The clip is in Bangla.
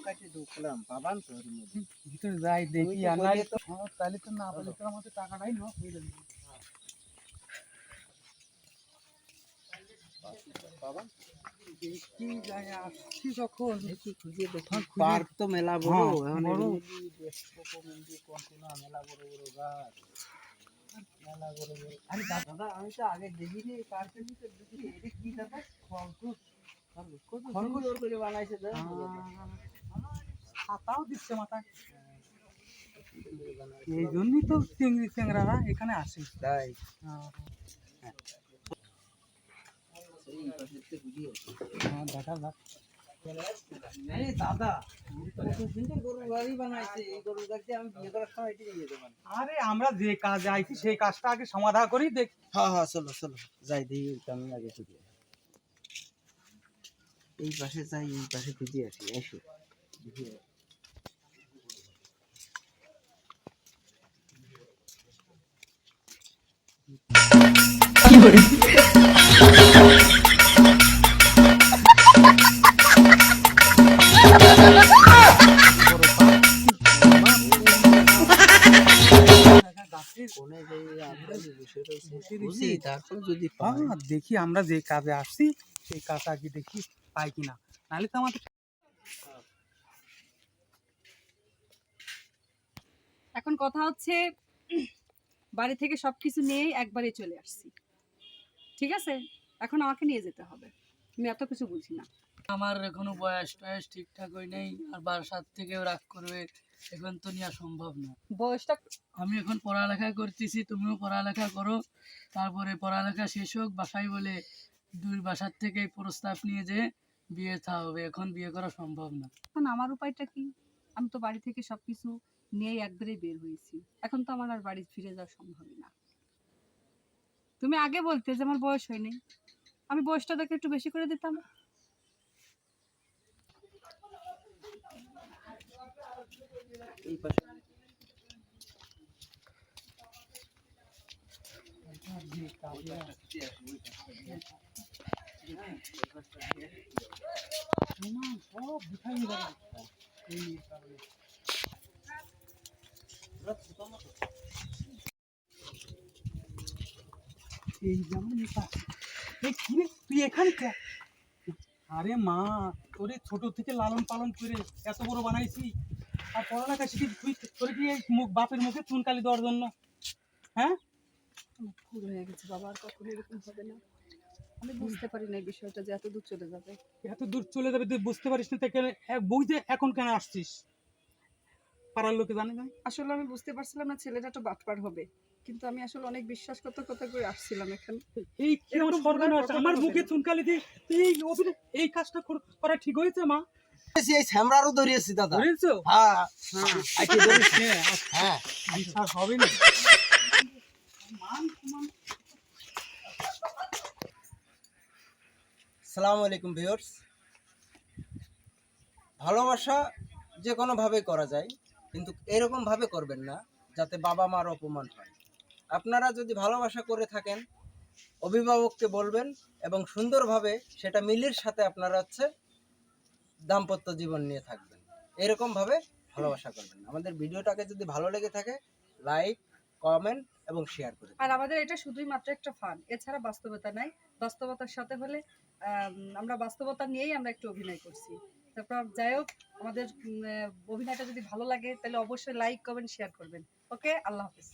কাটে ঢুকলাম পাবান তো ওর মধ্যে ভিতরে যাই দেখি তো আর নাই বললে তো তাহলে তো না বলে তো আমাদের টাকাটাই না হয়ে যাবে। পাবান দেখি যাই আসছি যখন দেখি খুঁজে দেখি হ্যাঁ, খুঁজে- পার্ক তো মেলা বড় হ্যাঁ, এখন বড়। মেলা বড় বড় গাছ মেলা বড় বড় আরে দাদা আমি তো আগে দেখিনি এই পার্কের ভিতরে দেখি এটা কি দাদা খরগোশ খরগোশ ওর করে বানাইছে দাদা ছাতাও দিচ্ছে মাথায়। এই জন্যই তো চিংড়ি চিংড়ারা এখানে আসে। তাই দেখা যাক। এই দাদা কত সুন্দর গরুর গাড়ি বানাইছে এই গরুর গাড়িতে আমি বিয়ে করার সময় এটি নিয়ে যেতে পারি আরে আমরা যে কাজে আইছি সেই কাজটা আগে সমাধা করি দেখ। হ্যাঁ হ্যাঁ চলো চলো যাই দিই আমি আগে খুঁজে এই পাশে যাই এই পাশে খুঁজে আসি এসো দেখি কোনে যাই আমরা বসে রয়েছি বুঝি তারপর যদি পাই হ্যাঁ দেখি আমরা যে কাজে আসছি সেই কাজটা আগে দেখি পাই কিনা, নাহলে তো আমাদের। এখন কথা হচ্ছে বাড়ি থেকে সবকিছু নিয়েই একবারে চলে আসছি, ঠিক আছে? এখন আমাকে নিয়ে যেতে হবে, আমি এত কিছু বুঝি না। আমার এখনো বয়স টয়স ঠিকঠাক হয় নাই, আর বাসার থেকেও রাগ করবে, এখন তো নেওয়া সম্ভব না। বয়সটা আমি এখন পড়ালেখা করতেছি, তুমিও পড়ালেখা করো, তারপরে পড়ালেখা শেষ হোক, বাসায় বলে দুই বাসার থেকে প্রস্তাব নিয়ে যে বিয়ে থা হবে, এখন বিয়ে করা সম্ভব না। এখন আমার উপায়টা কি? আমি তো বাড়ি থেকে সবকিছু নিয়েই একবারে বের হয়েছি, এখন তো আমার আর বাড়ি ফিরে যাওয়া সম্ভবই না। তুমি আগে বলতে যে আমার বয়স হয়নি, আমি বয়সটা দেখে একটু বেশি করে দিতাম। এই পাশে এই যেমন এই কি রে, তুই এখানে কে? আরে মা তোরে ছোট থেকে লালন পালন করে এত বড় বানাইছি, আর পড়ালেখা শিখে তুই তোরে কি এই মুখ বাপের মুখে চুনকালি দেওয়ার জন্য? হ্যাঁ আমার ভুল হয়ে গেছে বাবা, আর কখনো এরকম হবে না। আমি বুঝতে পারি না এই বিষয়টা যে এত দূর চলে যাবে। এত দূর চলে যাবে তুই বুঝতে পারিস না, কেন বুঝতে এখন কেন আসছিস? পাড়ার লোকে জানে না। আসলে আমি বুঝতে পারছিলাম না ছেলেটা তো বাটপার হবে, কিন্তু আমি আসলে অনেক বিশ্বাস করতে করতে করে আসছিলাম এখানে। এই কি আমার এরকম সর্বনাশ, কখনো আমার হবে মুখে না। চুনকালি দিয়ে এই অভিনয় এই কাজটা করা ঠিক হয়েছে মা? এই স্যামরারও ধরিয়েছি দাদা ধরেছো? হ্যাঁ হ্যাঁ আইকে ধরিস হ্যাঁ বিশ্বাস হবে না। আসসালামু আলাইকুম ভিউয়ার্স ভালোবাসা যে কোনো ভাবে করা যায়, কিন্তু এরকম ভাবে করবেন না যাতে বাবা মার অপমান হয়। আপনারা যদি ভালোবাসা করে থাকেন অভিভাবককে বলবেন এবং সুন্দরভাবে সেটা মিলির সাথে আপনারা দাম্পত্য জীবন নিয়ে থাকবেন। এরকম ভাবে ভালোবাসা করবেন। আমাদের ভিডিওটাকে যদি ভালো লেগে থাকে লাইক কমেন্ট এবং শেয়ার করে আর আমাদের এটা শুধুই মাত্র একটা ফান, এছাড়া বাস্তবতা নাই। বাস্তবতার সাথে হলে আমরা বাস্তবতা নিয়েই আমরা একটু অভিনয় করছি। তারপর যাই হোক, আমাদের অভিনয়টা যদি ভালো লাগে তাহলে অবশ্যই লাইক কমেন্ট শেয়ার করবেন। ওকে, আল্লাহ হাফেজ।